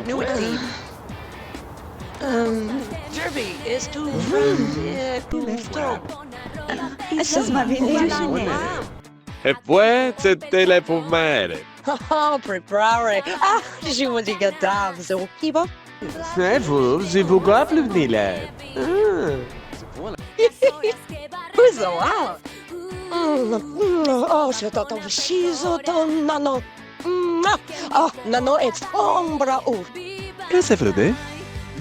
New team. Derby is too strong. Essa maravilhosa. E poi c'è telepomere. Oh, preparare. Ah, je vous dis que dame, so kiba. E vous goblin Lilith. Who's the wow? Oh, je t'entends chiso ton nano. Oh, nano est ombra ou. Che sei frate?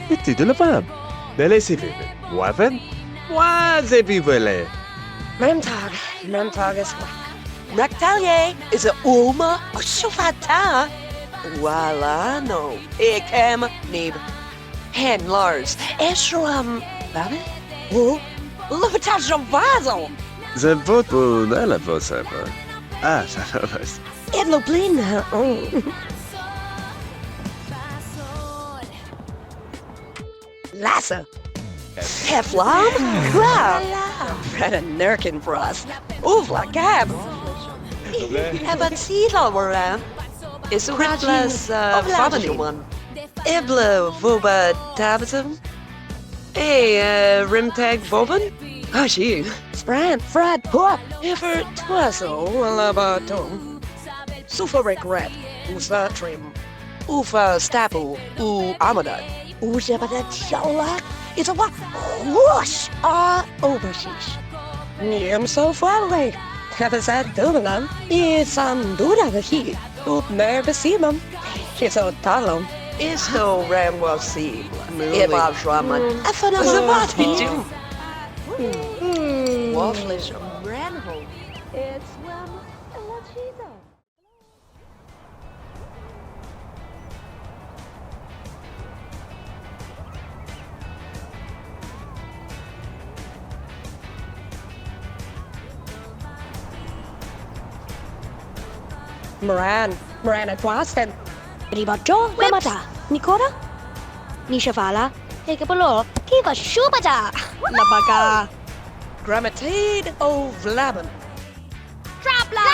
Metti de la femme. Delle si vive. Waffen? Quasi vivele. Même tag is Rectalier is a uma a shufata. Voila, no. Ik hem neem. Hen Lars. Esram. Babe? Oh, Levitage vaso. Ze vot pour la voce. Ah, ça va. Het loopt blind. Lasse. Heflam? Klaar. Red en Nurkin for us. Oevla cab. Hebben Sila Moran. Is Ripless family one. Ibla Voba Tabatum. Hey, Rimtag Boban? Ah, she. Spran, Fred, Pop. Ever Twasso, Alabatum. Sufa Regret. Usa Trim. Ufa Staple. Amadat. Ujabada Chalak. It's a what? Whoosh! Overshish. Niem so far away. Have a sad dominant. It's Dura the heat. Up never see them. It's a talon. It's no ram will see. Eva Shraman. I thought it was about to do. Wafflish Ranho. It's well, what she does. Moran at Boston. Ribaggio, Yamata, Nicola? Nishavala, take a below, give a shubata. Labaga. Grammatade o Vlaban. Trapla!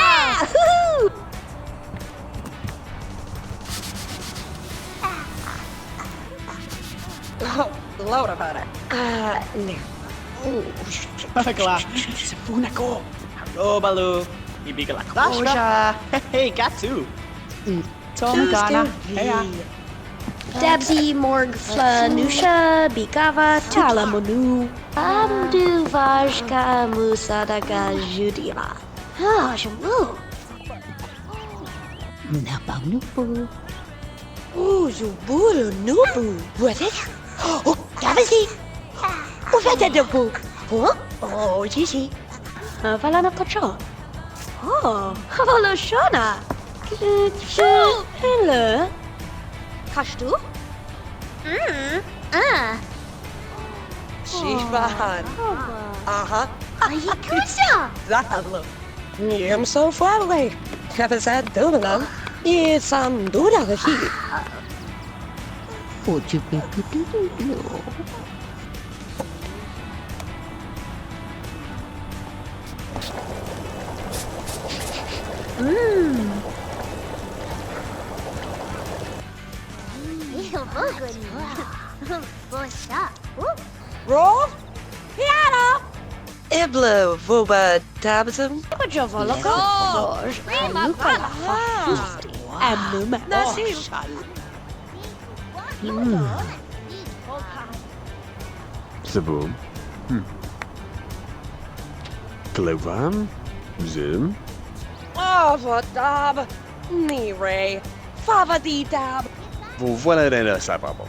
Oh, loud about it. No. Bakla. Sepunako. Hello, Balu. Ibigala Klasha. Hey, Gatu. Tom Ghana. Hey, Dabsy, Morg, Flanusha, Bigava, Talamonu, Amdu, Vajka, Musadaga, Judira. Ah, Shamu. Nabanupu. Oh, Zubulu Nubu. What is it? Oh, Dabsy. What's that the Huh? Oh, Gigi. Valana Patrol. Oh, Haloshana. Hello. Kashtu? Shishbahan. Aha. Ayikusa. Zahalo. Niem so far away. Have a sad dominant. It's Dura the heat. Would you be good? Roll? Piano! Ibla Voba Tabatum. Zaboom. Klovam. Zoom. Oh, what dab? Nire. Fava di dab. Vous voilà dans la sababo.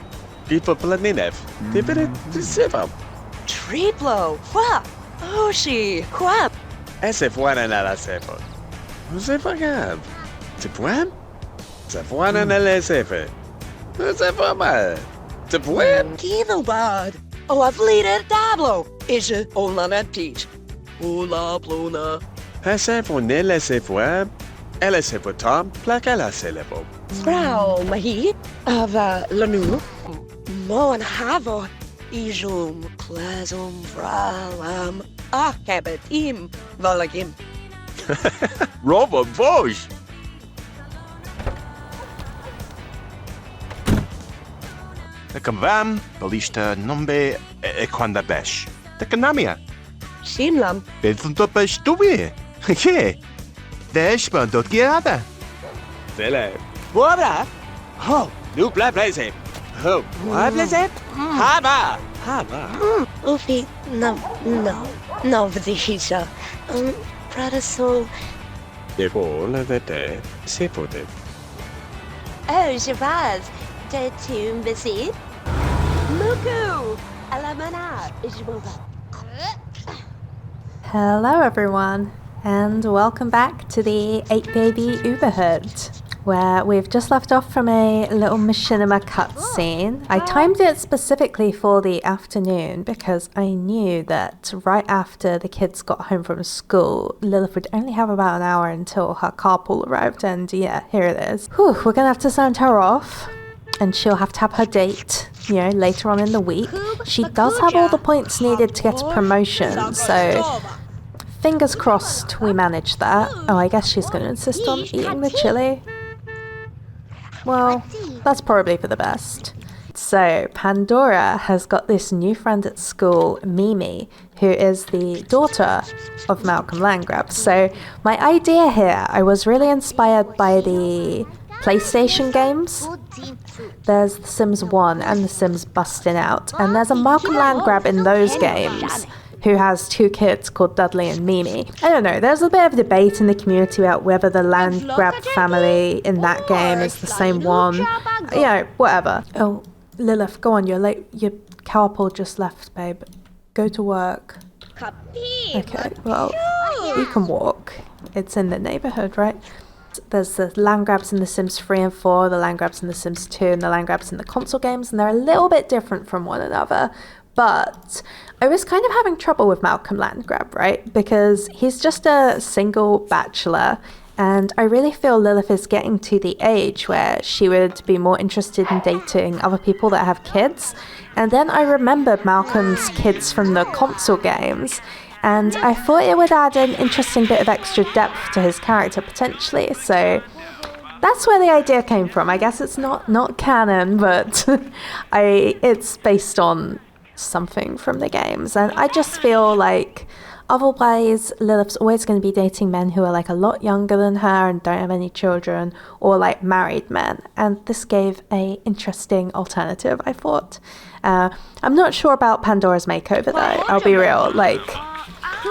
People planinef. Tipere, sipam. Triplo. Qua. Oshi. Qua. Esse voilà dans la sepo. Vous êtes pas grave. C'est poème? C'est voilà dans la sefe. C'est pas mal. C'est poème? Kino bad. Oh, I've leaded dablo. Is it Olana teach? Ola pluna. Esse pour ne laisser poème. Elle est pour Tom, plaque à la célèbre. Frau Mahi. Ava Lanu. Moan Havo. Ijum Klazum Vralam. Ah, habit im. Valagim. Robert Bosch. Vam, balista nombe quanda besh. The kanamia. Simlam. Bedlunto besh duwe. Ke. Desh bandot giada. Dele. Bora. Oh, nu bla blaze. Oh, bla blaze. Haba. Ufi, no, vdisha. Prada so. Devo la vete. Sepote. Oh, Shabazz, de tu visit? Muku, alamana, Hello everyone, and welcome back to the 8-baby Uberhood, where we've just left off from a little machinima cutscene. I timed it specifically for the afternoon because I knew that right after the kids got home from school, Lilith would only have about an hour until her carpool arrived, and yeah, here it is. Whew, we're gonna have to send her off, and she'll have to have her date, you know, later on in the week. She does have all the points needed to get a promotion, so fingers crossed we manage that. Oh, I guess she's going to insist on eating the chili. Well, that's probably for the best. So, Pandora has got this new friend at school, Mimi, who is the daughter of Malcolm Landgraab. So, my idea here, I was really inspired by the PlayStation games. There's The Sims 1 and The Sims Bustin' Out, and there's a Malcolm Landgraab in those games who has two kids called Dudley and Mimi. I don't know, there's a bit of debate in the community about whether the Landgraab family in that game is the same one. You know, whatever. Oh, Lilith, go on, you're late. Your carpool just left, babe. Go to work. Okay, well, you can walk. It's in the neighborhood, right? There's the Landgraabs in The Sims 3 and 4, the Landgraabs in The Sims 2, and the Landgraabs in the console games, and they're a little bit different from one another. But I was kind of having trouble with Malcolm Landgraab, right? Because he's just a single bachelor, and I really feel Lilith is getting to the age where she would be more interested in dating other people that have kids. And then I remembered Malcolm's kids from the console games, and I thought it would add an interesting bit of extra depth to his character potentially. So that's where the idea came from. I guess it's not canon, but it's based on something from the games, and I just feel like otherwise Lilith's always going to be dating men who are like a lot younger than her and don't have any children, or like married men, and this gave a interesting alternative, I thought. I'm not sure about Pandora's makeover though, I'll be real. Like,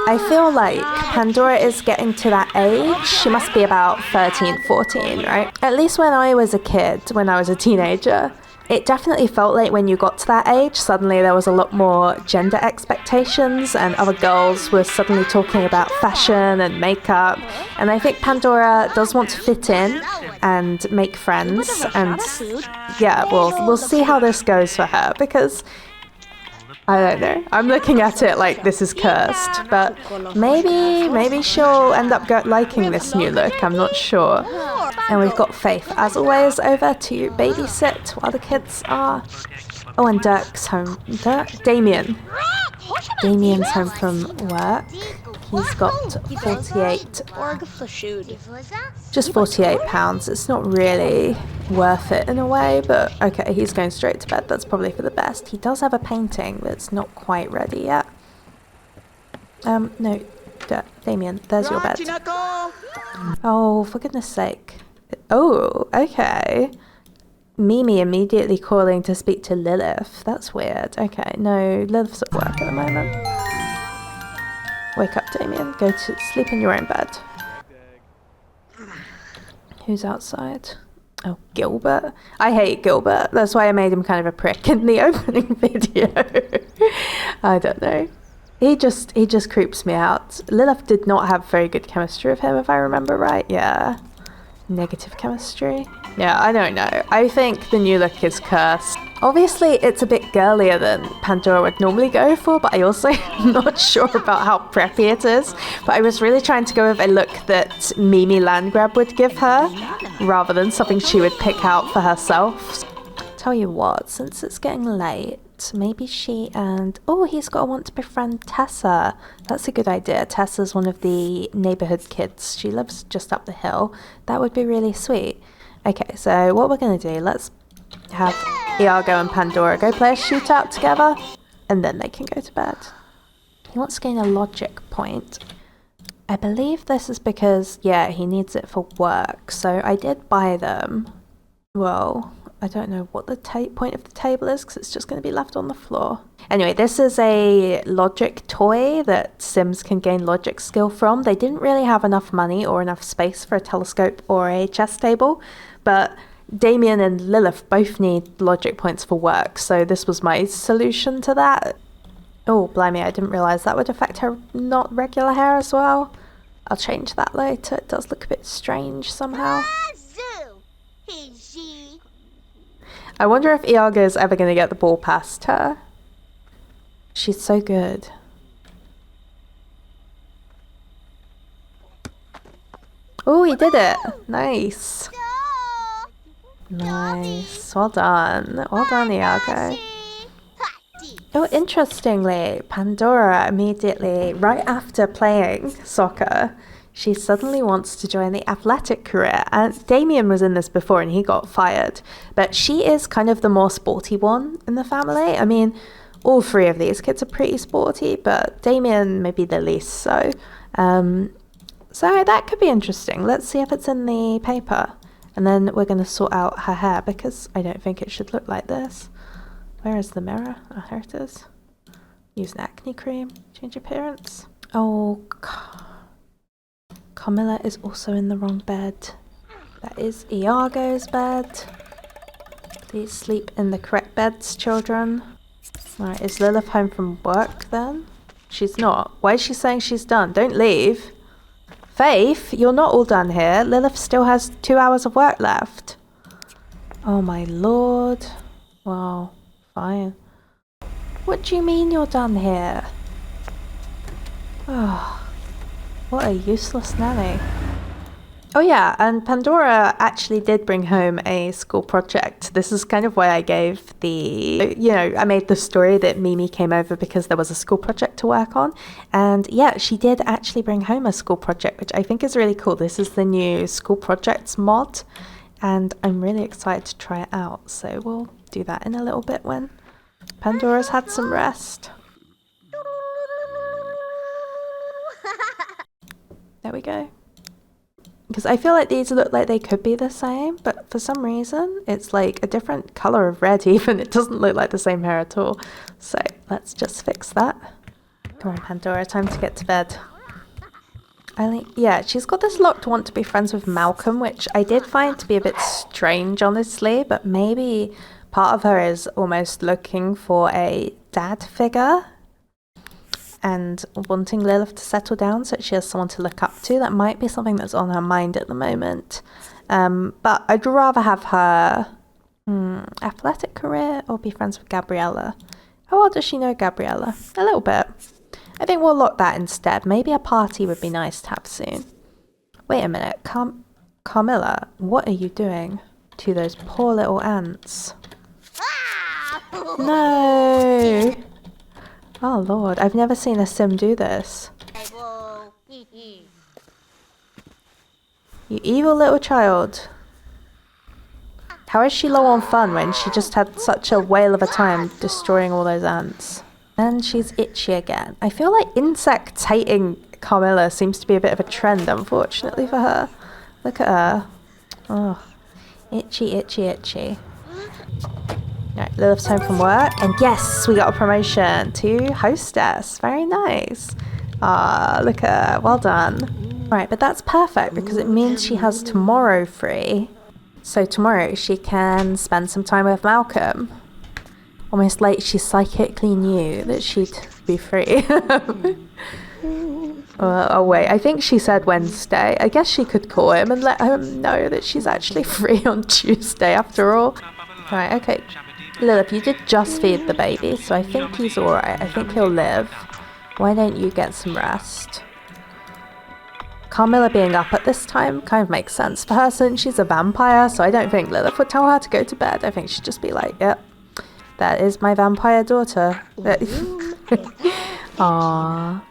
I feel like Pandora is getting to that age. She must be about 13, 14, right? At least when I was a kid, when I was a teenager, it definitely felt like when you got to that age, suddenly there was a lot more gender expectations, and other girls were suddenly talking about fashion and makeup. And I think Pandora does want to fit in and make friends. And yeah, we'll see how this goes for her, because I don't know. I'm looking at it like this is cursed, but maybe she'll end up liking this new look. I'm not sure. And we've got Faith, as always, over to babysit while the kids are... Oh, and Dirk's home. Damien's home from work. He's got 48... Just £48. It's not really worth it in a way, but okay, he's going straight to bed. That's probably for the best. He does have a painting that's not quite ready yet. No, Damien, there's your bed. Oh, for goodness sake. Oh, okay. Mimi immediately calling to speak to Lilith. That's weird. Okay, no, Lilith's at work at the moment. Wake up, Damien. Go to sleep in your own bed. Who's outside? Oh, Gilbert. I hate Gilbert. That's why I made him kind of a prick in the opening video. I don't know. He just creeps me out. Lilith did not have very good chemistry with him, if I remember right. Yeah. Negative chemistry. Yeah, I don't know. I think the new look is cursed. Obviously, it's a bit girlier than Pandora would normally go for, but I also am not sure about how preppy it is. But I was really trying to go with a look that Mimi Landgraab would give her, rather than something she would pick out for herself. Tell you what, since it's getting late, maybe she and... Oh, he's got to want to befriend Tessa. That's a good idea. Tessa's one of the neighborhood kids. She lives just up the hill. That would be really sweet. Okay, so what we're going to do, let's have Iago and Pandora go play a shootout together, and then they can go to bed. He wants to gain a logic point. I believe this is because, yeah, he needs it for work, so I did buy them. Well, I don't know what the point of the table is because it's just going to be left on the floor. Anyway, this is a logic toy that Sims can gain logic skill from. They didn't really have enough money or enough space for a telescope or a chess table, but Damien and Lilith both need logic points for work, so this was my solution to that. Oh, blimey, I didn't realise that would affect her not regular hair as well. I'll change that later. It does look a bit strange somehow. I wonder if Iago is ever going to get the ball past her. She's so good. Oh, he did it. Nice. Nice. Well done. Well done, Iago. Oh, interestingly, Pandora immediately, right after playing soccer, she suddenly wants to join the athletic career. And Damien was in this before and he got fired. But she is kind of the more sporty one in the family. I mean, all three of these kids are pretty sporty, but Damien may be the least so. So that could be interesting. Let's see if it's in the paper. And then we're going to sort out her hair because I don't think it should look like this. Where is the mirror? Oh, here it is. Use an acne cream. Change appearance. Oh, Camilla is also in the wrong bed. That is Iago's bed. Please sleep in the correct beds, children. Alright, is Lilith home from work then? She's not. Why is she saying she's done? Don't leave. Faith, you're not all done here. Lilith still has 2 hours of work left. Oh my lord. Wow. Fine. What do you mean you're done here? Oh, what a useless nanny. Oh yeah, and Pandora actually did bring home a school project. This is kind of why I gave the, I made the story that Mimi came over because there was a school project to work on. And yeah, she did actually bring home a school project, which I think is really cool. This is the new school projects mod, and I'm really excited to try it out. So we'll do that in a little bit when Pandora's had some rest. There we go. Because I feel like these look like they could be the same, but for some reason it's like a different colour of red even. It doesn't look like the same hair at all. So let's just fix that. Come on, Pandora, time to get to bed. Yeah, she's got this look to want to be friends with Malcolm, which I did find to be a bit strange, honestly, but maybe part of her is almost looking for a dad figure and wanting Lilith to settle down so that she has someone to look up to. That might be something that's on her mind at the moment. But I'd rather have her athletic career or be friends with Gabriella. How well does she know Gabriella? A little bit. I think we'll lock that instead. Maybe a party would be nice to have soon. Wait a minute. Carmilla, what are you doing to those poor little ants? No! Oh lord, I've never seen a sim do this. You evil little child. How is she low on fun when she just had such a whale of a time destroying all those ants? And she's itchy again. I feel like insects hating Carmilla seems to be a bit of a trend, unfortunately, for her. Look at her. Oh, itchy, itchy, itchy. Right, Lilith's home from work, and yes, we got a promotion to hostess. Very nice. Ah, look at her. Well done. Right, but that's perfect because it means she has tomorrow free. So tomorrow she can spend some time with Malcolm. Almost like she psychically knew that she'd be free. Oh wait, I think she said Wednesday. I guess she could call him and let him know that she's actually free on Tuesday after all. Right, okay. Lilith, you did just feed the baby, so I think he's alright. I think he'll live. Why don't you get some rest? Carmilla being up at this time kind of makes sense for her since she's a vampire, so I don't think Lilith would tell her to go to bed. I think she'd just be like, yep, that is my vampire daughter. Aww.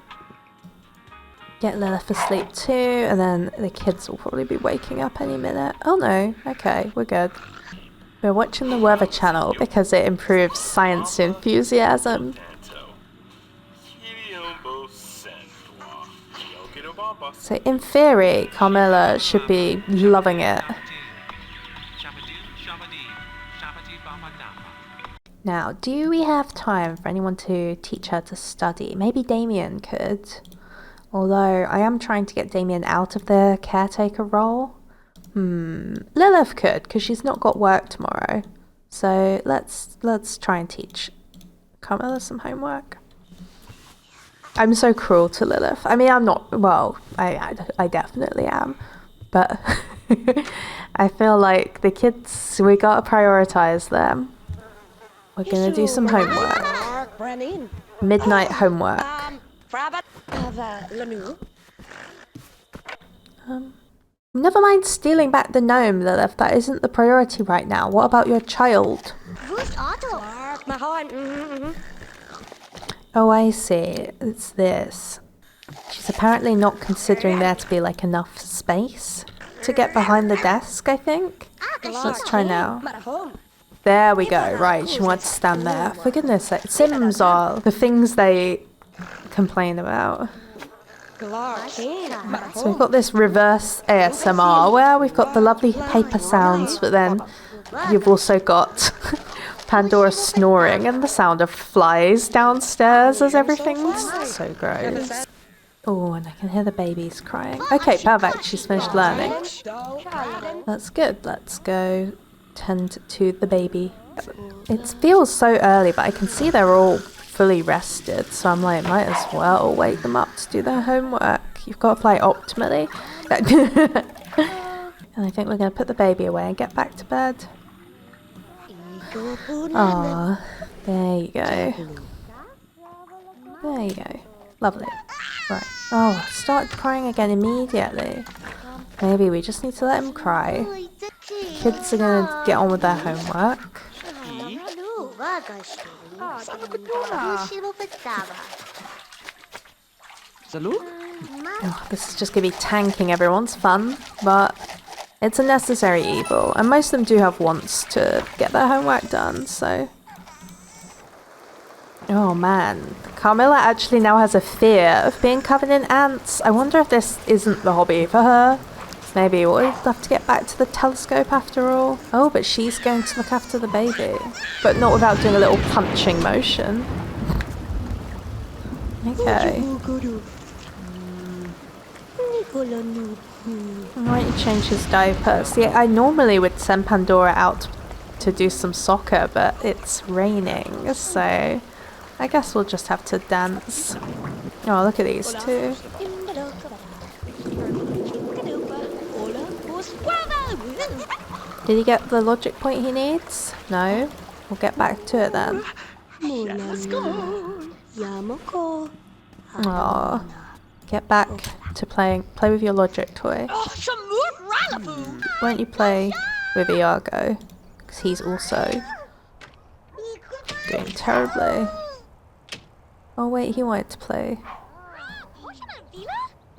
Get Lilith asleep too, and then the kids will probably be waking up any minute. Oh no, okay, we're good. We're watching the Weather Channel because it improves science enthusiasm. So in theory, Carmilla should be loving it. Now, do we have time for anyone to teach her to study? Maybe Damien could. Although, I am trying to get Damien out of the caretaker role. Lilith could, because she's not got work tomorrow. So, let's try and teach Carmilla some homework. I'm so cruel to Lilith. I mean, I'm not, well, I definitely am. But I feel like the kids, we gotta prioritize them. We're gonna do some homework. Midnight homework. Never mind stealing back the gnome, Lilith. That isn't the priority right now. What about your child? Oh, I see. It's this. She's apparently not considering there to be like enough space to get behind the desk, I think. Let's try now. There we go. Right, she wants to stand there. For goodness sake. Sims are the things they complain about. So we've got this reverse ASMR where we've got the lovely paper sounds, but then you've also got Pandora snoring and the sound of flies downstairs as everything's so gross. Oh, and I can hear the babies crying. Okay, perfect. She's finished learning. That's good. Let's go tend to the baby. It feels so early, but I can see they're all fully rested, so I'm like, might as well wake them up to do their homework. You've got to play optimally. And I think we're going to put the baby away and get back to bed. Ah, there you go. There you go. Lovely. Right. Oh, start crying again immediately. Maybe we just need to let him cry. Kids are going to get on with their homework. Oh, this is just going to be tanking everyone's fun, but it's a necessary evil. And most of them do have wants to get their homework done, so... Oh man, Carmilla actually now has a fear of being covered in ants. I wonder if this isn't the hobby for her. Maybe we'll have to get back to the telescope after all. Oh, but she's going to look after the baby. But not without doing a little punching motion. Okay. Why don't you change his diaper? See, I normally would send Pandora out to do some soccer, but it's raining, so I guess we'll just have to dance. Oh, look at these two. Did he get the logic point he needs? No? We'll get back to it then. Aww. Get back to play with your logic toy. Why don't you play with Iago? Because he's also doing terribly. Oh wait, he wanted to play.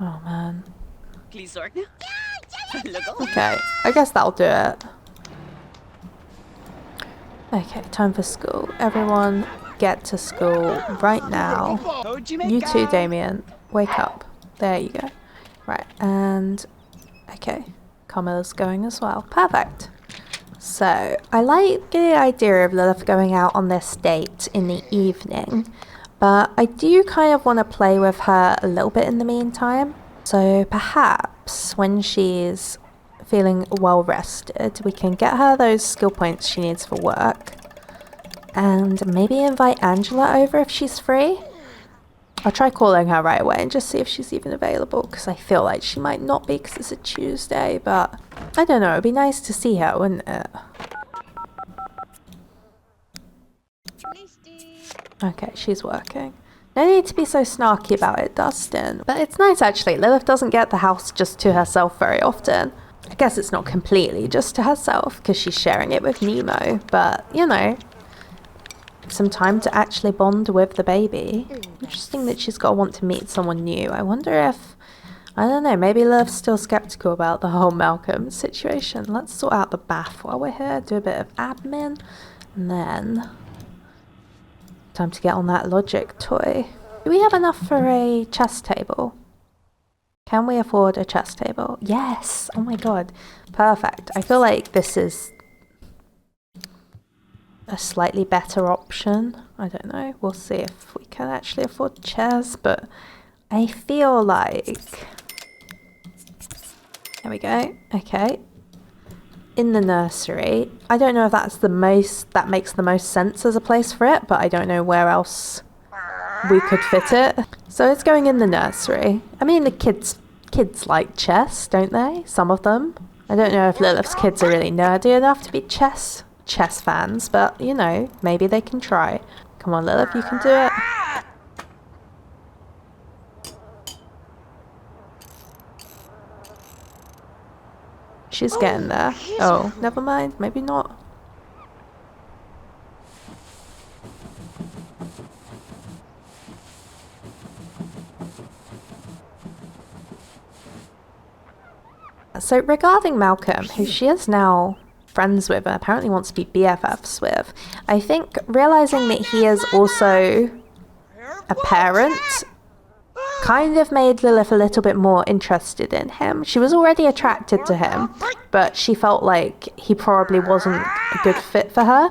Oh man. Okay, I guess that'll do it. Okay, time for school. Everyone get to school right now. You too, Damien. Wake up. There you go. Right, and... Okay, Carmilla's going as well. Perfect. So, I like the idea of Lilith going out on this date in the evening, but I do kind of want to play with her a little bit in the meantime. So perhaps when she's feeling well rested, we can get her those skill points she needs for work. And maybe invite Angela over if she's free. I'll try calling her right away and just see if she's even available, because I feel like she might not be because it's a Tuesday, but I don't know, it'd be nice to see her, wouldn't it? Okay, she's working. No need to be so snarky about it, Dustin. But it's nice actually, Lilith doesn't get the house just to herself very often. I guess it's not completely just to herself, because she's sharing it with Nemo, but, you know, some time to actually bond with the baby. Interesting that she's got to want to meet someone new. I wonder if I don't know, maybe Lilith's still skeptical about the whole Malcolm situation. Let's sort out the bath while we're here, do a bit of admin, and then time to get on that logic toy. Do we have enough for a chess table? Can we afford a chess table? Yes! Oh my god. Perfect. I feel like this is a slightly better option. I don't know. We'll see if we can actually afford chairs, but I feel like... There we go. Okay. In the nursery. I don't know if that's the most... that makes the most sense as a place for it, but I don't know where else we could fit it. So it's going in the nursery. I mean, the kids like chess, don't they? Some of them. I don't know if Lilith's kids are really nerdy enough to be chess fans, but you know, maybe they can try. Come on, Lilith, you can do it. She's getting there. Oh, never mind. Maybe not. So regarding Malcolm, who she is now friends with and apparently wants to be BFFs with, I think realizing that he is also a parent kind of made Lilith a little bit more interested in him. She was already attracted to him, but she felt like he probably wasn't a good fit for her.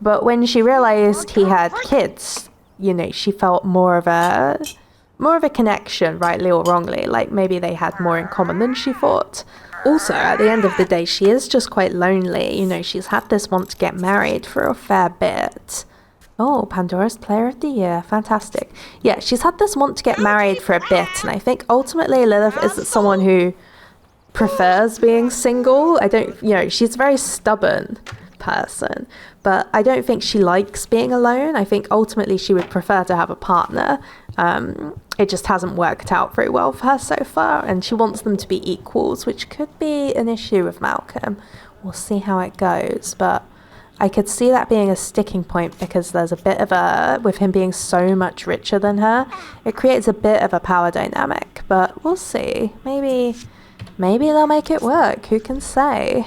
But when she realized he had kids, you know, she felt more of a connection, rightly or wrongly, like maybe they had more in common than she thought. Also, at the end of the day, she is just quite lonely. You know, she's had this want to get married for a fair bit. Oh, Pandora's Player of the Year. Fantastic. Yeah, she's had this want to get married for a bit, and I think ultimately Lilith is someone who prefers being single. She's a very stubborn person, but I don't think she likes being alone. I think ultimately she would prefer to have a partner. It just hasn't worked out very well for her so far, and she wants them to be equals, which could be an issue with Malcolm. We'll see how it goes, but I could see that being a sticking point because there's a bit of with him being so much richer than her, it creates a bit of a power dynamic, but we'll see. Maybe they'll make it work, who can say?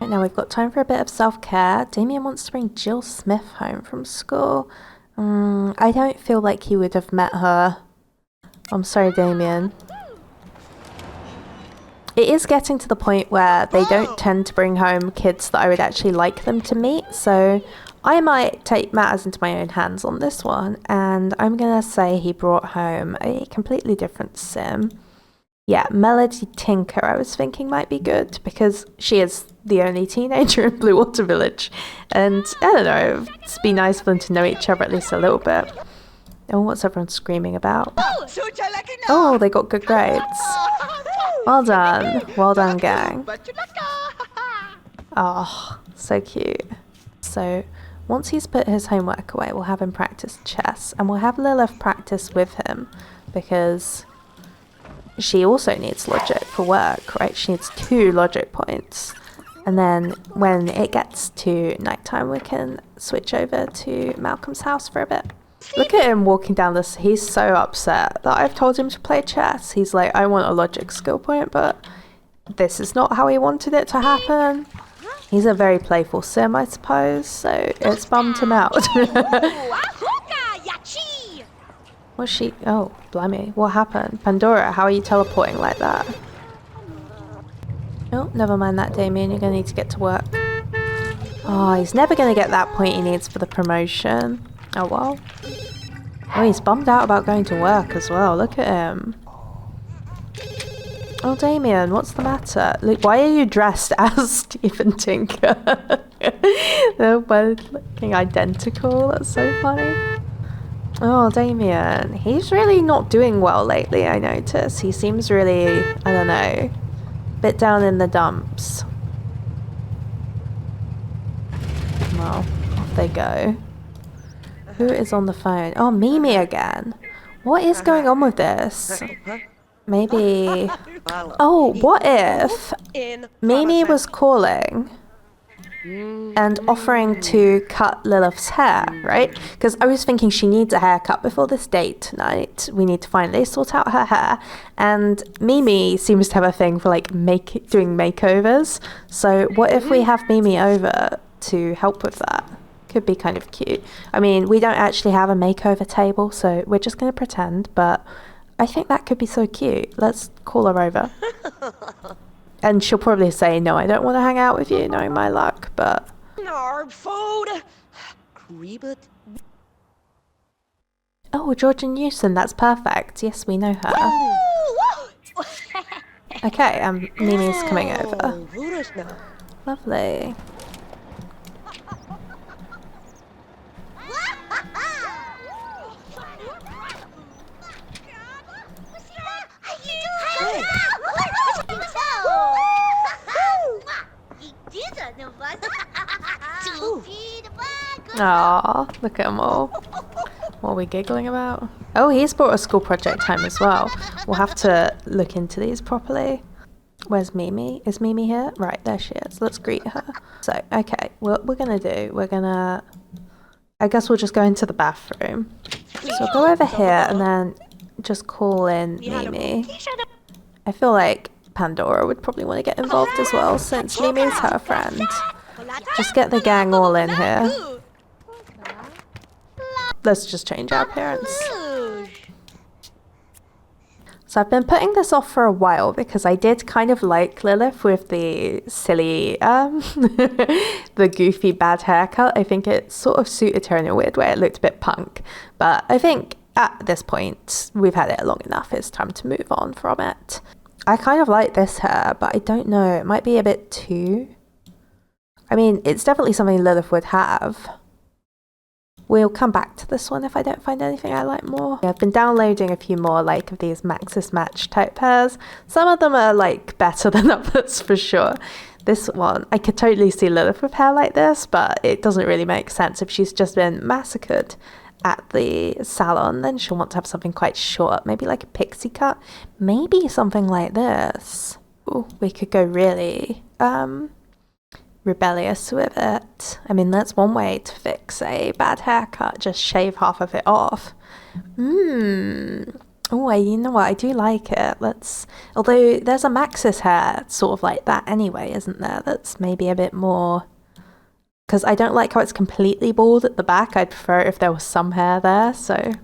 Right now we've got time for a bit of self-care. Damien wants to bring Jill Smith home from school. I don't feel like he would have met her. I'm sorry, Damien. It is getting to the point where they don't tend to bring home kids that I would actually like them to meet, so I might take matters into my own hands on this one, and I'm gonna say he brought home a completely different sim. Yeah, Melody Tinker I was thinking might be good, because she is the only teenager in Blue Water Village, and I don't know, it'd be nice for them to know each other at least a little bit. Oh, what's everyone screaming about? Oh, they got good grades. Well done, gang. Oh, so cute. So, once he's put his homework away, we'll have him practice chess, and we'll have Lilith practice with him, because she also needs logic for work, right? She needs 2 logic points. And then when it gets to nighttime, we can switch over to Malcolm's house for a bit. Look at him walking down this. He's so upset that I've told him to play chess. He's like, I want a logic skill point, but this is not how he wanted it to happen. He's a very playful sim, I suppose, so it's bummed him out. What's she? Oh, blimey. What happened? Pandora, how are you teleporting like that? Oh, never mind that, Damien. You're going to need to get to work. Oh, he's never going to get that point he needs for the promotion. Oh, well. Oh, he's bummed out about going to work as well. Look at him. Oh, Damien, what's the matter? Look, why are you dressed as Stephen Tinker? They're both looking identical. That's so funny. Oh, Damien. He's really not doing well lately, I notice. He seems really, I don't know, a bit down in the dumps. Well, off they go. Who is on the phone? Oh, Mimi again. What is going on with this? Maybe... Oh, what if Mimi was calling and offering to cut Lilith's hair, right? Because I was thinking she needs a haircut before this date tonight. We need to finally sort out her hair. And Mimi seems to have a thing for like doing makeovers. So what if we have Mimi over to help with that? Could be kind of cute. I mean, we don't actually have a makeover table, so we're just going to pretend, but I think that could be so cute. Let's call her over. And she'll probably say, no, I don't want to hang out with you, knowing my luck, but... Our food. Creeped. Oh, Georgia Newsom, that's perfect. Yes, we know her. Okay, Mimi's coming over. Lovely. Aw, look at them all. What are we giggling about? Oh, he's brought a school project home as well. We'll have to look into these properly. Where's Mimi? Is Mimi here? Right, there she is. Let's greet her. So, okay, what we're gonna do, I guess we'll just go into the bathroom. So we'll go over here and then just call in Mimi. I feel like Pandora would probably want to get involved as well, since Mimi's her friend. Just get the gang all in here. Let's just change our appearance. So I've been putting this off for a while because I did kind of like Lilith with the silly, the goofy bad haircut. I think it sort of suited her in a weird way. It looked a bit punk. But I think at this point, we've had it long enough. It's time to move on from it. I kind of like this hair, but I don't know. It might be a bit too... I mean, it's definitely something Lilith would have. We'll come back to this one if I don't find anything I like more. Yeah, I've been downloading a few more like of these Maxis match type hairs. Some of them are like better than others for sure. This one, I could totally see Lilith with hair like this, but it doesn't really make sense. If she's just been massacred at the salon, then she'll want to have something quite short, maybe like a pixie cut, maybe something like this. Ooh, we could go really rebellious with it. I mean, that's one way to fix a bad haircut, just shave half of it off. Oh, you know what, I do like it. Although there's a Maxis hair sort of like that anyway, isn't there? That's maybe a bit more, because I don't like how it's completely bald at the back. I'd prefer it if there was some hair there. So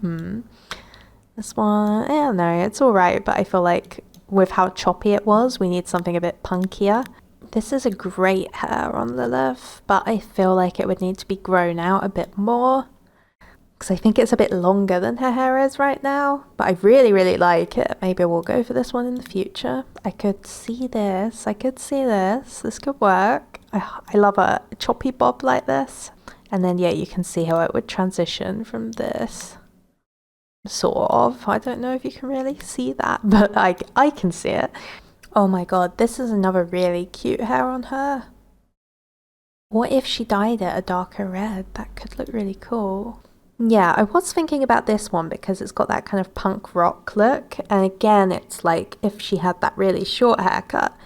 this one, I don't know, it's all right, but I feel like with how choppy it was, we need something a bit punkier. This is a great hair on Lilith, but I feel like it would need to be grown out a bit more, because I think it's a bit longer than her hair is right now. But I really, really like it. Maybe we'll go for this one in the future. I could see this. This could work. I love a choppy bob like this. And then, yeah, you can see how it would transition from this. Sort of. I don't know if you can really see that, but I can see it. Oh my god, this is another really cute hair on her. What if she dyed it a darker red? That could look really cool. Yeah, I was thinking about this one because it's got that kind of punk rock look. And again, it's like if she had that really short haircut,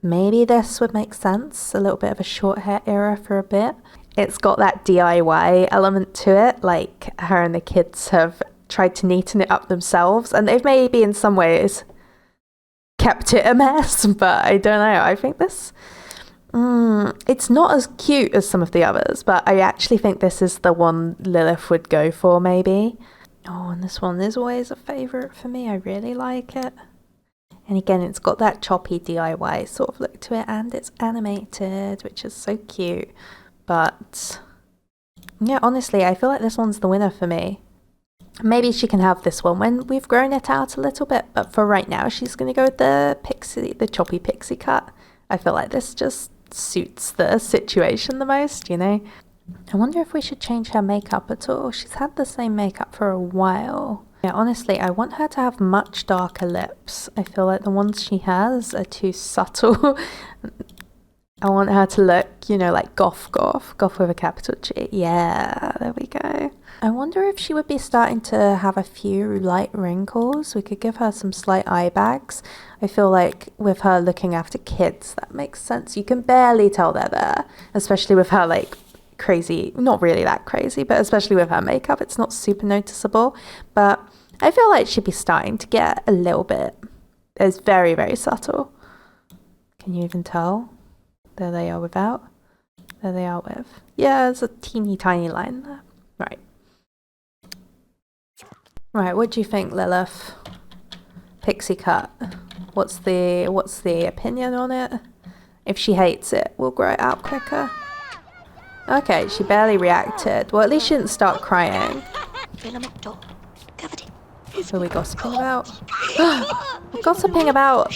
maybe this would make sense. A little bit of a short hair era for a bit. It's got that DIY element to it, like her and the kids have tried to neaten it up themselves. And they've maybe in some ways kept it a mess, but I don't know. I think this, it's not as cute as some of the others, but I actually think this is the one Lilith would go for, maybe. Oh, and this one is always a favourite for me. I really like it. And again, it's got that choppy DIY sort of look to it, and it's animated, which is so cute. But yeah, honestly, I feel like this one's the winner for me. Maybe she can have this one when we've grown it out a little bit, but for right now, she's going to go with the choppy pixie cut. I feel like this just suits the situation the most, you know? I wonder if we should change her makeup at all. She's had the same makeup for a while. Yeah, honestly, I want her to have much darker lips. I feel like the ones she has are too subtle. I want her to look, you know, like goth with a capital G. Yeah, there we go. I wonder if she would be starting to have a few light wrinkles. We could give her some slight eye bags. I feel like with her looking after kids, that makes sense. You can barely tell they're there, especially with her like crazy, not really that crazy, but especially with her makeup, it's not super noticeable. But I feel like she'd be starting to get a little bit. It's very, very subtle. Can you even tell? There they are without. There they are with. Yeah, there's a teeny tiny line there. Right. Right, what do you think, Lilith? Pixie cut. What's the opinion on it? If she hates it, we'll grow it out quicker. Okay, she barely reacted. Well, at least she didn't start crying. What are we gossiping about? We're gossiping about...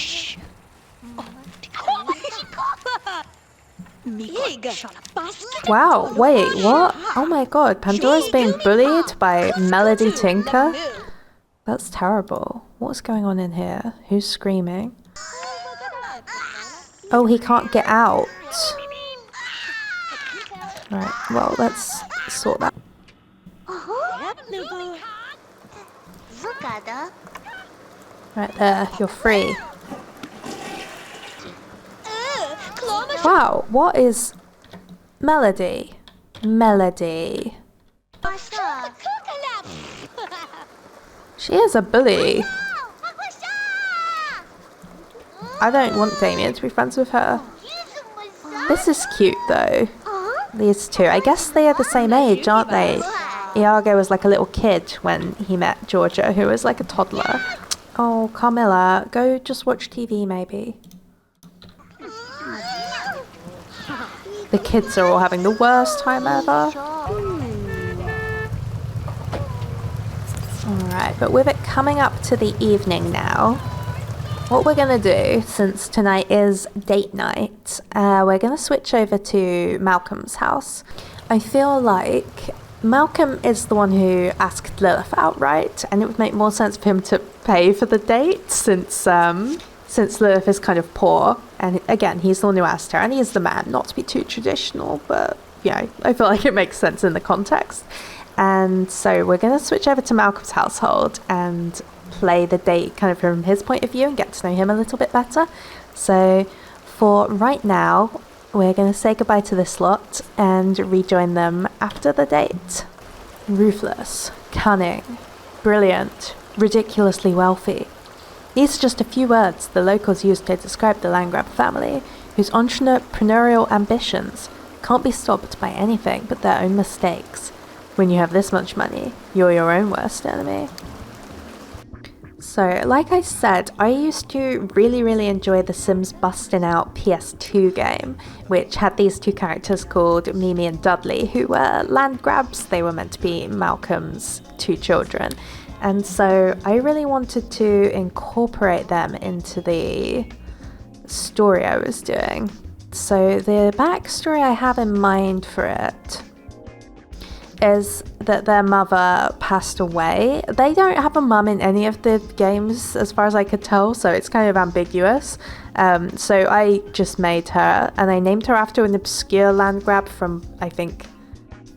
Wow, wait, what? Oh my god, Pandora's being bullied by Melody Tinker? That's terrible. What's going on in here? Who's screaming? Oh, he can't get out. Right, well, let's sort that. Right there, you're free. Wow, what is Melody? Melody. She is a bully. I don't want Damien to be friends with her. This is cute though. These two. I guess they are the same age, aren't they? Iago was like a little kid when he met Georgia, who was like a toddler. Oh, Carmilla, go just watch TV maybe. The kids are all having the worst time ever. Alright, but with it coming up to the evening now, what we're going to do, since tonight is date night, we're going to switch over to Malcolm's house. I feel like Malcolm is the one who asked Lilith outright, and it would make more sense for him to pay for the date since Lilith is kind of poor. And again, he's the one who asked her, and he is the man, not to be too traditional, but yeah, I feel like it makes sense in the context. And so we're going to switch over to Malcolm's household and play the date kind of from his point of view and get to know him a little bit better. So for right now, we're going to say goodbye to this lot and rejoin them after the date. Ruthless, cunning, brilliant, ridiculously wealthy. These are just a few words the locals use to describe the Landgraab family, whose entrepreneurial ambitions can't be stopped by anything but their own mistakes. When you have this much money, you're your own worst enemy. So, like I said, I used to really enjoy the Sims Bustin' Out PS2 game, which had these two characters called Mimi and Dudley, who were Landgraabs. They were meant to be Malcolm's two children. And so I really wanted to incorporate them into the story I was doing. So the backstory I have in mind for it is that their mother passed away. They don't have a mum in any of the games as far as I could tell, so it's kind of ambiguous. So I just made her, and I named her after an obscure Landgraab from, I think,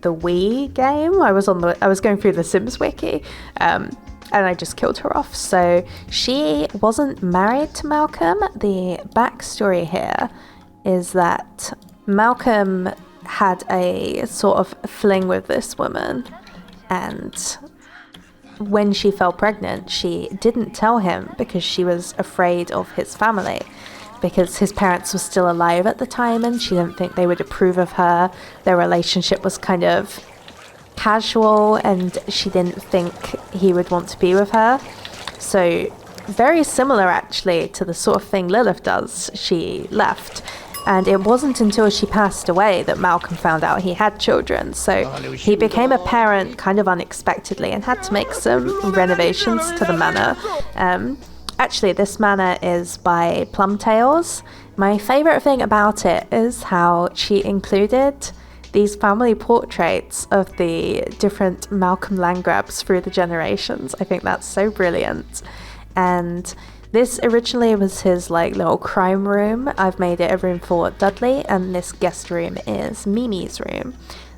the Wii game. I was going through the Sims wiki, and I just killed her off. So she wasn't married to Malcolm. The backstory here is that Malcolm had a sort of fling with this woman, and when she fell pregnant, she didn't tell him because she was afraid of his family, because his parents were still alive at the time and she didn't think they would approve of her. Their relationship was kind of casual and she didn't think he would want to be with her. So very similar actually to the sort of thing Lilith does. She left, and it wasn't until she passed away that Malcolm found out he had children. So he became a parent kind of unexpectedly and had to make some renovations to the manor. Actually, this manor is by Plumtails. My favourite thing about it is how she included these family portraits of the different Malcolm Landgraabs through the generations. I think that's so brilliant. And This originally was his like little crime room. I've made it a room for Dudley, and this guest room is Mimi's room.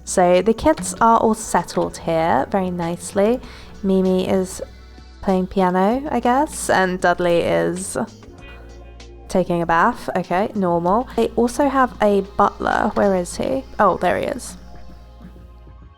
So the kids are all settled here very nicely. Mimi is playing piano, I guess, and Dudley is taking a bath. Okay, normal. They also have a butler. Where is he? Oh, there he is.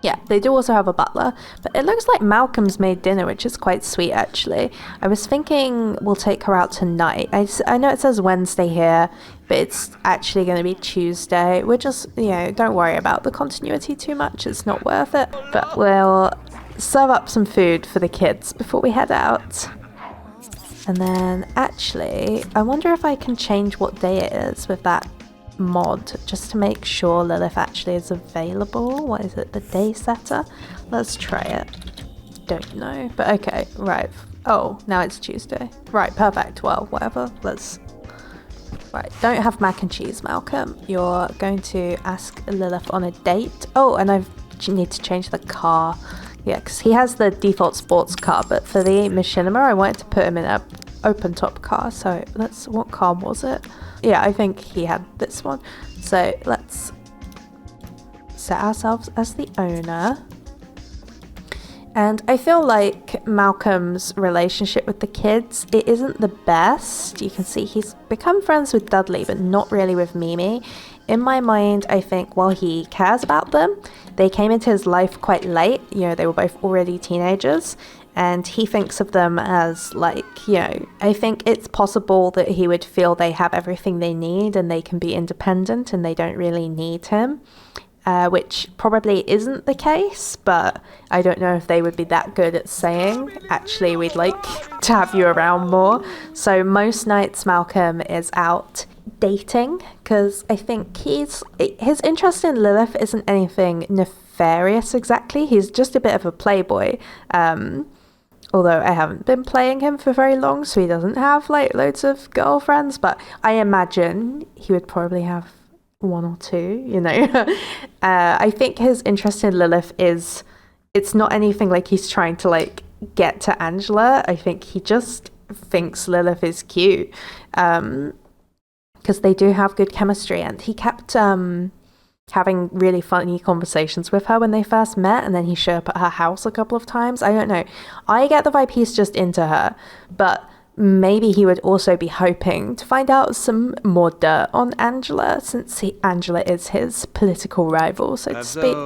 Yeah, they do also have a butler, but it looks like Malcolm's made dinner, which is quite sweet, actually. I was thinking we'll take her out tonight. I know it says Wednesday here, but it's actually going to be Tuesday. We're just, you know, don't worry about the continuity too much. It's not worth it. But we'll serve up some food for the kids before we head out. And then, actually, I wonder if I can change what day it is with that mod, just to make sure Lilith actually is available. What is it, the day setter? Let's try it. Don't know, but okay, right. Oh, now it's Tuesday. Right, perfect. Well, whatever. Right, don't have mac and cheese, Malcolm. You're going to ask Lilith on a date. Oh, and I need to change the car. Yeah, because he has the default sports car, but for the machinima, I wanted to put him in a open top car. So what car was it? Yeah, I think he had this one. So let's set ourselves as the owner. And I feel like Malcolm's relationship with the kids, it isn't the best. You can see he's become friends with Dudley, but not really with Mimi. In my mind, I think while he cares about them, they came into his life quite late. You know, they were both already teenagers. And he thinks of them as like, you know, I think it's possible that he would feel they have everything they need and they can be independent and they don't really need him, which probably isn't the case, but I don't know if they would be that good at saying, actually, we'd like to have you around more. So most nights Malcolm is out dating, because I think his interest in Lilith isn't anything nefarious exactly. He's just a bit of a playboy. Although I haven't been playing him for very long, so he doesn't have like loads of girlfriends, but I imagine he would probably have one or two, you know. I think his interest in Lilith it's not anything like he's trying to like get to Angela. I think he just thinks Lilith is cute, because they do have good chemistry, and he kept having really funny conversations with her when they first met, and then he showed up at her house a couple of times. I don't know. I get the vibe he's just into her, but maybe he would also be hoping to find out some more dirt on Angela, since Angela is his political rival, so to speak.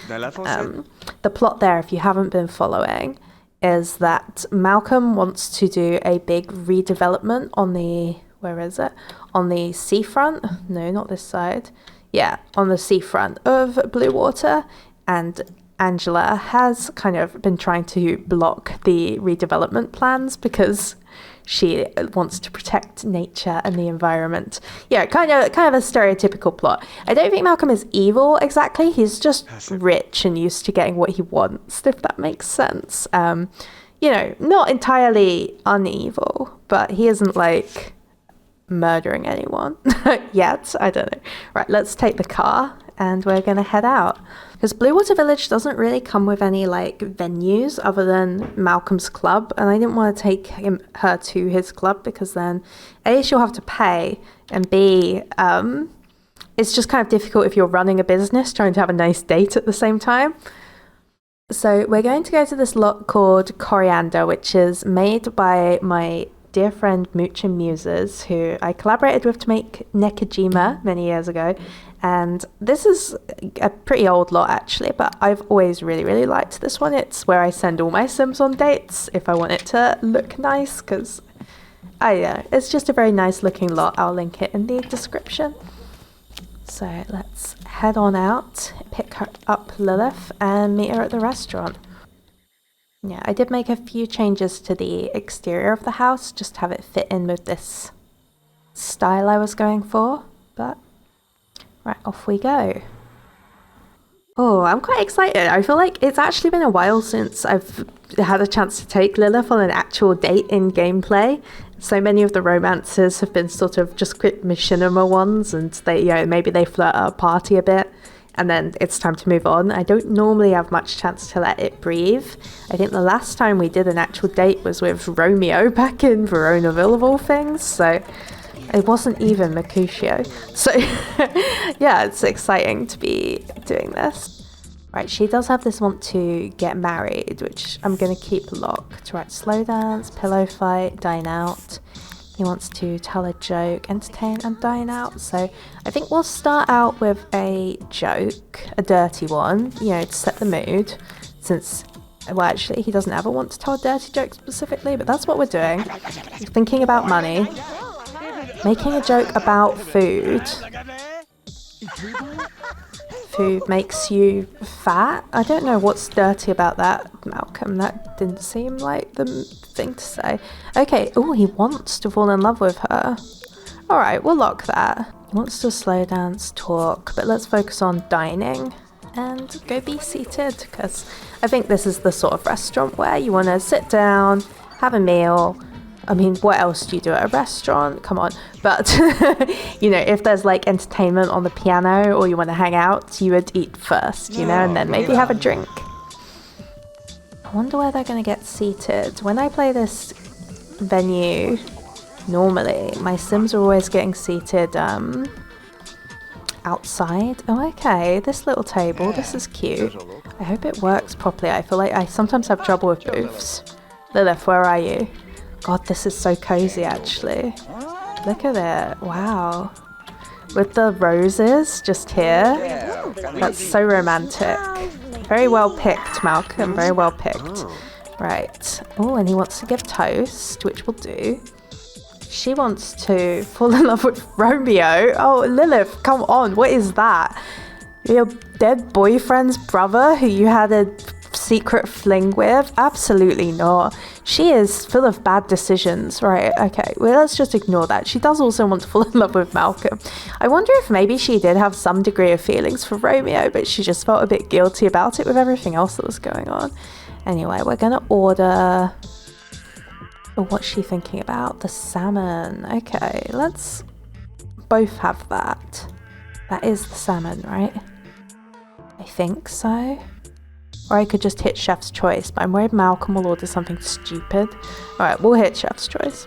The plot there, if you haven't been following, is that Malcolm wants to do a big redevelopment on the, where is it? On the seafront? No, not this side. Yeah, on the seafront of Bluewater, and Angela has kind of been trying to block the redevelopment plans because she wants to protect nature and the environment. Yeah, kind of a stereotypical plot. I don't think Malcolm is evil exactly. He's just rich and used to getting what he wants, if that makes sense. You know, not entirely unevil, but he isn't like murdering anyone yet. I don't know. Right, let's take the car and we're gonna head out, because Bluewater Village doesn't really come with any like venues other than Malcolm's club, and I didn't want to take her to his club because then A, she'll have to pay, and B, it's just kind of difficult if you're running a business trying to have a nice date at the same time. So we're going to go to this lot called Coriander, which is made by my dear friend Mooch and Muses, who I collaborated with to make Nekojima many years ago. And this is a pretty old lot actually, but I've always really liked this one. It's where I send all my Sims on dates if I want it to look nice, because it's just a very nice looking lot. I'll link it in the description. So let's head on out, pick her up Lilith, and meet her at the restaurant. Yeah, I did make a few changes to the exterior of the house, just to have it fit in with this style I was going for, but right, off we go. Oh, I'm quite excited. I feel like it's actually been a while since I've had a chance to take Lilith on an actual date in gameplay. So many of the romances have been sort of just quick machinima ones, and they, you know, maybe they flirt at a party a bit. and then it's time to move on. I don't normally have much chance to let it breathe. I think the last time we did an actual date was with Romeo back in Veronaville of all things, so it wasn't even Mercutio. So yeah, it's exciting to be doing this. Right, she does have this want to get married, which I'm going to keep locked. Right, slow dance, pillow fight, dine out. He wants to tell a joke, entertain and dine out. So I think we'll start out with a joke, a dirty one, you know, to set the mood. Since, well, actually, he doesn't ever want to tell a dirty joke specifically, but that's what we're doing. He's thinking about money, making a joke about food. Food makes you fat. I don't know what's dirty about that, Malcolm. That didn't seem like the thing to say. Okay, oh, he wants to fall in love with her. Alright, we'll lock that. He wants to slow dance, talk, but let's focus on dining and go be seated, because I think this is the sort of restaurant where you want to sit down, have a meal. I mean, what else do you do at a restaurant? Come on. But, you know, if there's like entertainment on the piano or you want to hang out, you would eat first, you know, and then maybe have a drink. I wonder where they're going to get seated. When I play this venue, normally my Sims are always getting seated outside. Oh, okay. This little table, this is cute. I hope it works properly. I feel like I sometimes have trouble with booths. Lilith, where are you? God, this is so cozy, actually. Look at it. Wow. With the roses just here. That's so romantic. Very well picked, Malcolm. Very well picked. Right. Oh, and he wants to give toast, which we'll do. She wants to fall in love with Romeo. Oh, Lilith, come on. What is that? Your dead boyfriend's brother who you had a secret fling with? Absolutely not. She is full of bad decisions. Right, okay, well, let's just ignore that. She does also want to fall in love with Malcolm. I wonder if maybe she did have some degree of feelings for Romeo, but she just felt a bit guilty about it with everything else that was going on. Anyway, we're gonna order... Oh, what's she thinking about? The salmon. Okay, let's both have that. That is the salmon, right? I think so. Or I could just hit Chef's Choice, but I'm worried Malcolm will order something stupid. Alright, we'll hit Chef's Choice.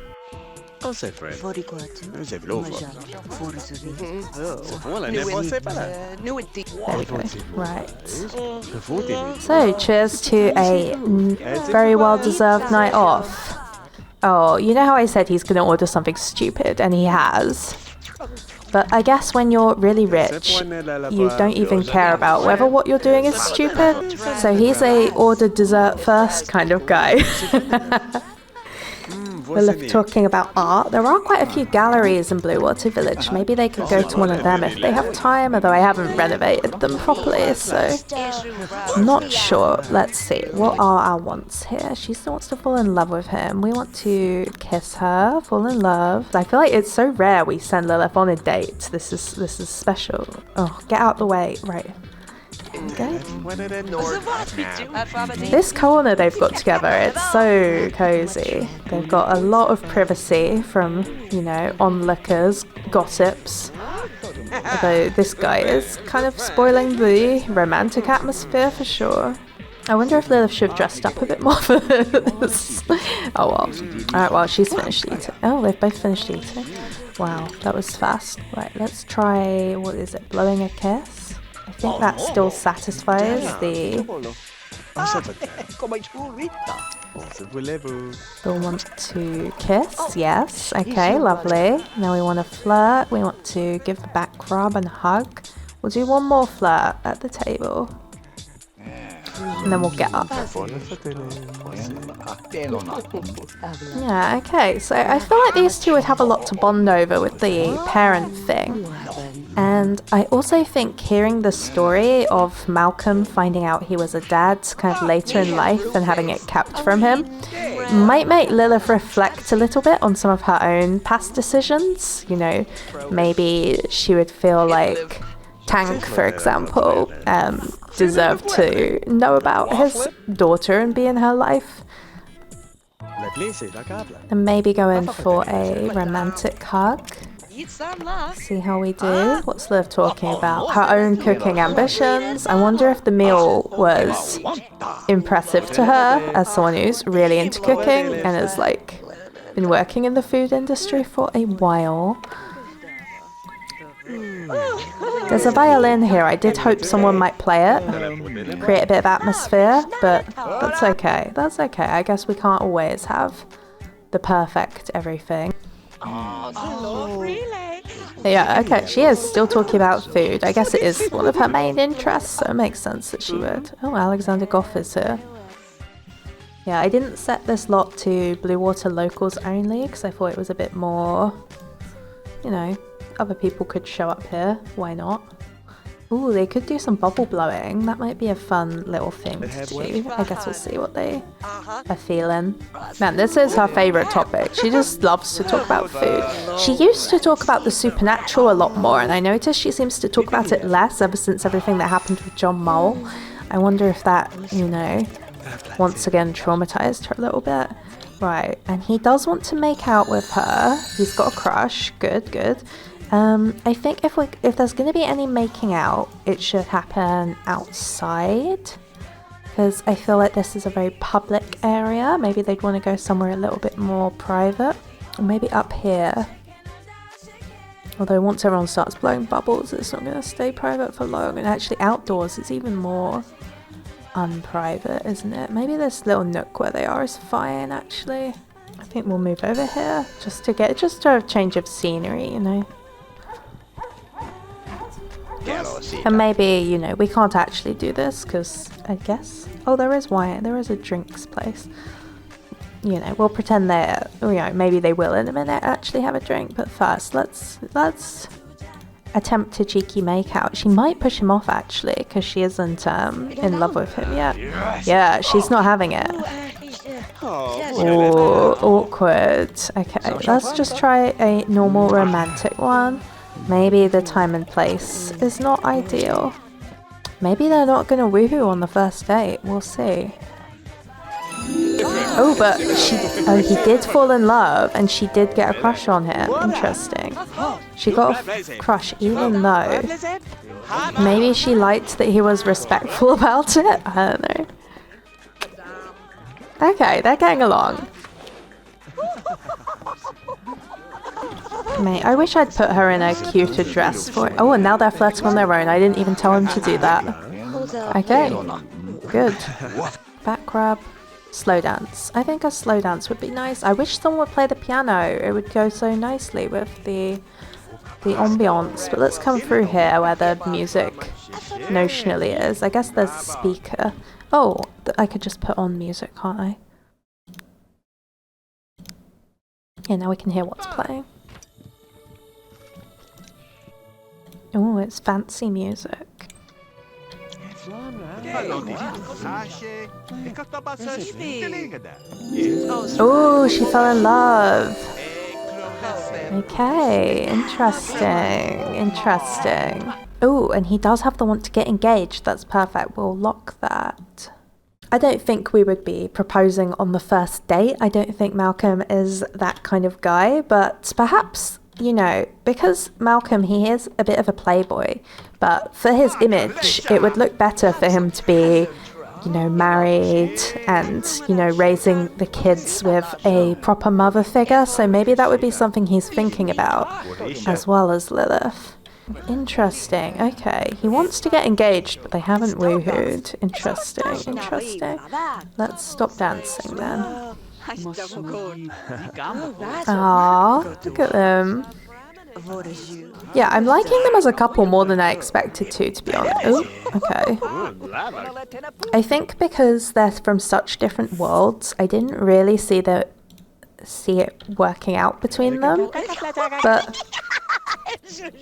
C'est vrai. C'est There we go. Right. So, cheers to a very well-deserved night off. Oh, you know how I said he's going to order something stupid, and he has? But I guess when you're really rich, you don't even care about whether what you're doing is stupid. So he's a order dessert first kind of guy. We're talking about art. There are quite a few galleries in Bluewater Village. Maybe they could go to one of them if they have time, although I haven't renovated them properly, so I'm not sure. Let's see. What are our wants here? She still wants to fall in love with him. We want to kiss her, fall in love. I feel like it's so rare we send Lilith on a date. This is special. Oh, get out the way. Right. Okay. This corner they've got together, it's so cozy. They've got a lot of privacy from, you know, onlookers, gossips. Although this guy is kind of spoiling the romantic atmosphere for sure. I wonder if Lilith should have dressed up a bit more for this. Oh well. Alright, well, she's finished eating. Oh, they've both finished eating. Wow, that was fast. Right, let's try, what is it, blowing a kiss? I think that still satisfies the... We'll want to kiss, yes. Okay, lovely. Now we want to flirt. We want to give the back rub and hug. We'll do one more flirt at the table. And then we'll get up. Yeah, okay. So I feel like these two would have a lot to bond over with the parent thing. And I also think hearing the story of Malcolm finding out he was a dad kind of later in life and having it kept from him might make Lilith reflect a little bit on some of her own past decisions. You know, maybe she would feel like Tank, for example, deserved to know about his daughter and be in her life. And maybe go in for a romantic hug. eat some, love. See how we do. What's Liv talking about? Her own cooking ambitions. I wonder if the meal was impressive to her as someone who's really into cooking and has like been working in the food industry for a while. There's a violin here. I did hope someone might play it, create a bit of atmosphere, but that's okay. That's okay. I guess we can't always have the perfect everything. Oh, really? Yeah, okay, she is still talking about food. I guess it is one of her main interests, so it makes sense that she would. Oh, Alexander Goff is here. Yeah, I didn't set this lot to Blue Water locals only, because I thought it was a bit more, you know, other people could show up here. Why not? Ooh, they could do some bubble blowing. That might be a fun little thing to do. I guess we'll see what they are feeling. Man, this is her favourite topic. She just loves to talk about food. She used to talk about the supernatural a lot more, and I noticed she seems to talk about it less ever since everything that happened with John Mull. I wonder if that, you know, once again traumatized her a little bit. Right, and he does want to make out with her. He's got a crush. Good, good. I think if there's going to be any making out, it should happen outside, because I feel like this is a very public area. Maybe they'd want to go somewhere a little bit more private, or maybe up here. Although once everyone starts blowing bubbles, it's not going to stay private for long. And actually outdoors is even more unprivate, isn't it? Maybe this little nook where they are is fine, actually. I think we'll move over here just to a change of scenery, you know. And maybe, you know, we can't actually do this because I guess... Oh, there is wine. There is a drinks place. You know, we'll pretend they're... You know, maybe they will in a minute actually have a drink. But first, let's attempt to cheeky make out. She might push him off actually because she isn't in love with him yet. Yeah, she's not having it. Oh, awkward. Okay, let's just try a normal romantic one. Maybe the time and place is not ideal. Maybe they're not going to woohoo on the first date. We'll see. Oh, but he did fall in love and she did get a crush on him. Interesting. She got a crush even though maybe she liked that he was respectful about it. I don't know. Okay, they're getting along. Mate, I wish I'd put her in a cuter dress for it. Oh, and now they're flirting on their own. I didn't even tell him to do that. Okay, good. Back grab, slow dance. I think a slow dance would be nice. I wish someone would play the piano. It would go so nicely with the ambiance. But let's come through here where the music notionally is. I guess there's a speaker. Oh, I could just put on music, can't I? Yeah, now we can hear what's playing. Oh, it's fancy music. Oh, she fell in love. Okay, interesting, interesting. Oh, and he does have the want to get engaged. That's perfect. We'll lock that. I don't think we would be proposing on the first date. I don't think Malcolm is that kind of guy, but perhaps, you know, because Malcolm, he is a bit of a playboy, but for his image, it would look better for him to be, you know, married and, you know, raising the kids with a proper mother figure. So maybe that would be something he's thinking about, as well as Lilith. Interesting. Okay, he wants to get engaged, but they haven't woohooed. Interesting, interesting. Let's stop dancing then. Aww, look at them. Yeah, I'm liking them as a couple more than I expected to be honest. Oh, okay. I think because they're from such different worlds, I didn't really see it working out between them. But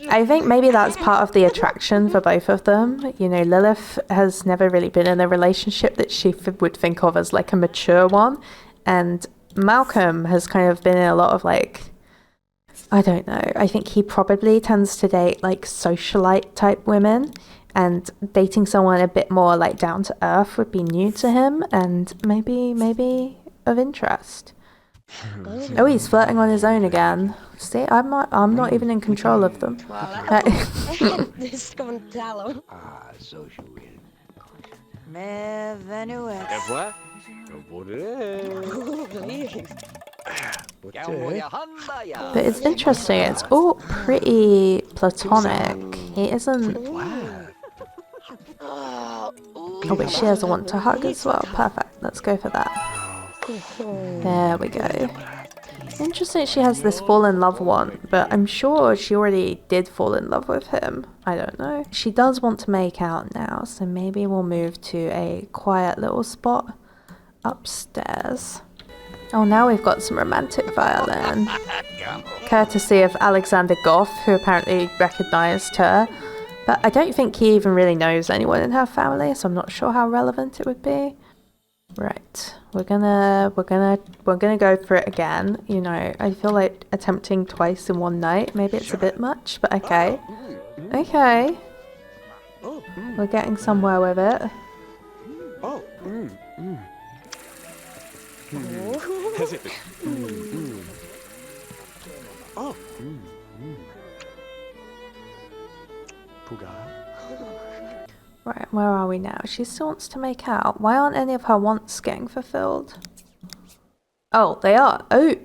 I think maybe that's part of the attraction for both of them. You know, Lilith has never really been in a relationship that she would think of as like a mature one. And Malcolm has kind of been in a lot of like, I don't know, I think he probably tends to date like socialite type women, and dating someone a bit more like down to earth would be new to him and maybe of interest. Oh, he's flirting on his own again. See, I'm not even in control of them. Scontalo. Et voilà. But it's interesting, it's all pretty platonic. He isn't... Oh wait, she doesn't want to hug as well. Perfect, let's go for that. There we go. Interesting she has this fall in love one, but I'm sure she already did fall in love with him. I don't know. She does want to make out now, so maybe we'll move to a quiet little spot upstairs. Oh, now we've got some romantic violin. Courtesy of Alexander Goff, who apparently recognised her. But I don't think he even really knows anyone in her family, so I'm not sure how relevant it would be. Right, we're gonna go for it again. You know, I feel like attempting twice in one night. Maybe it's a bit much, but okay. Okay. We're getting somewhere with it. Right, where are we now? She still wants to make out. Why aren't any of her wants getting fulfilled? Oh, they are. Oh.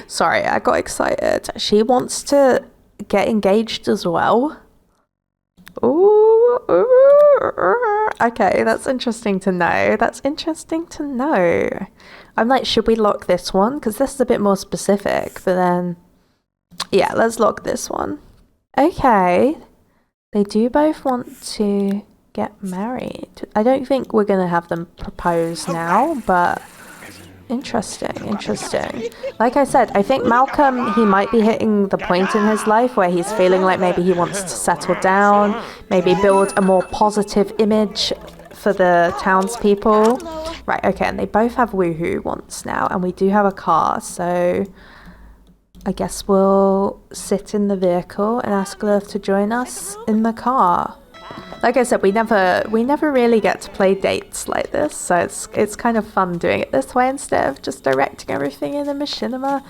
Sorry, I got excited. She wants to get engaged as well. Ooh. Okay, that's interesting to know. That's interesting to know. I'm like, should we lock this one? Because this is a bit more specific, but then... Yeah, let's lock this one. Okay. They do both want to get married. I don't think we're going to have them propose now, but interesting. Like I said, I think Malcolm, he might be hitting the point in his life where he's feeling like maybe he wants to settle down, maybe build a more positive image for the townspeople. Right, okay, and they both have woohoo wants now, and we do have a car, so... I guess we'll sit in the vehicle and ask Lilith to join us in the car. Like I said, we never really get to play dates like this, so it's kind of fun doing it this way instead of just directing everything in the machinima.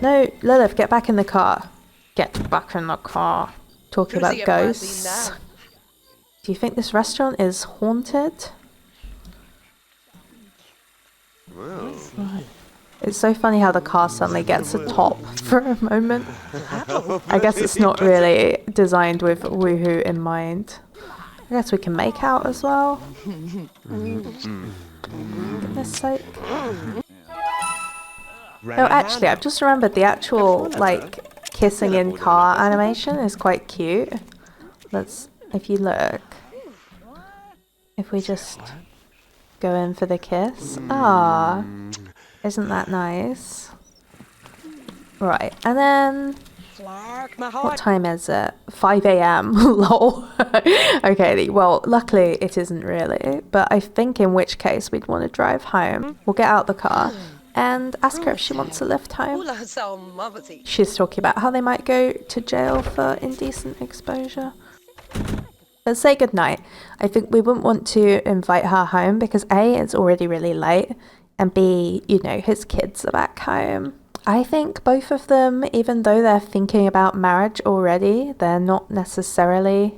No, Lilith, get back in the car. Get back in the car. Talking about ghosts. Do you think this restaurant is haunted? It's so funny how the car suddenly gets a top for a moment. I guess it's not really designed with woohoo in mind. I guess we can make out as well. Goodness sake. No, actually, I've just remembered the actual, like, kissing in car animation is quite cute. If you look. If we just... go in for the kiss. Ah, isn't that nice? Right, and then what time is it? 5 a.m. Lol. Okay, well, luckily it isn't really, but I think in which case we'd want to drive home. We'll get out the car and ask her if she wants a lift home. She's talking about how they might go to jail for indecent exposure. But say goodnight. I think we wouldn't want to invite her home because A, it's already really late, and B, you know, his kids are back home. I think both of them, even though they're thinking about marriage already, they're not necessarily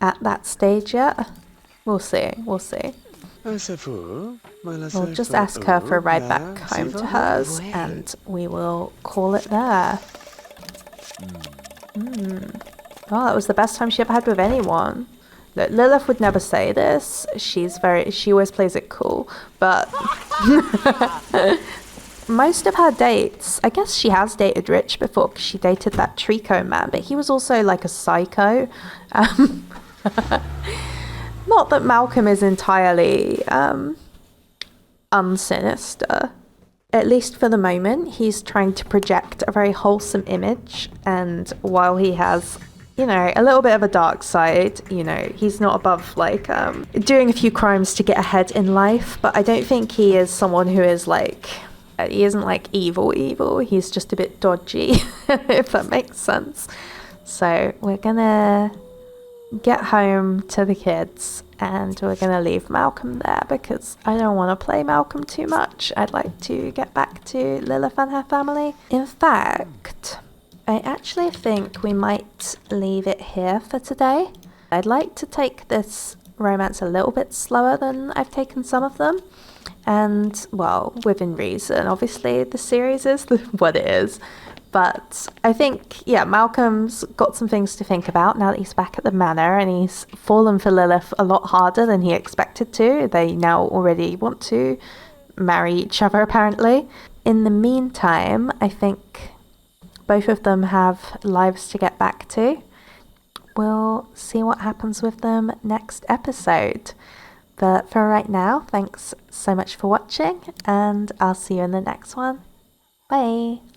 at that stage yet. We'll see. We'll just ask her for a ride back home to hers, and we will call it there. Oh, that was the best time she ever had with anyone. Look, Lilith would never say this. She always plays it cool. But most of her dates, I guess she has dated Rich before because she dated that Trico man, but he was also like a psycho. Not that Malcolm is entirely unsinister. At least for the moment, he's trying to project a very wholesome image, and while he has... you know, a little bit of a dark side, you know, he's not above, like, doing a few crimes to get ahead in life, but I don't think he is someone who is, like, he isn't, like, evil, he's just a bit dodgy, if that makes sense. So, we're gonna get home to the kids and we're going to leave Malcolm there because I don't want to play Malcolm too much. I'd like to get back to Lilith and her family. In fact, I actually think we might leave it here for today. I'd like to take this romance a little bit slower than I've taken some of them. And, well, within reason. Obviously, the series is what it is. But I think, yeah, Malcolm's got some things to think about now that he's back at the manor, and he's fallen for Lilith a lot harder than he expected to. They now already want to marry each other, apparently. In the meantime, I think both of them have lives to get back to. We'll see what happens with them next episode. But for right now, thanks so much for watching, and I'll see you in the next one. Bye!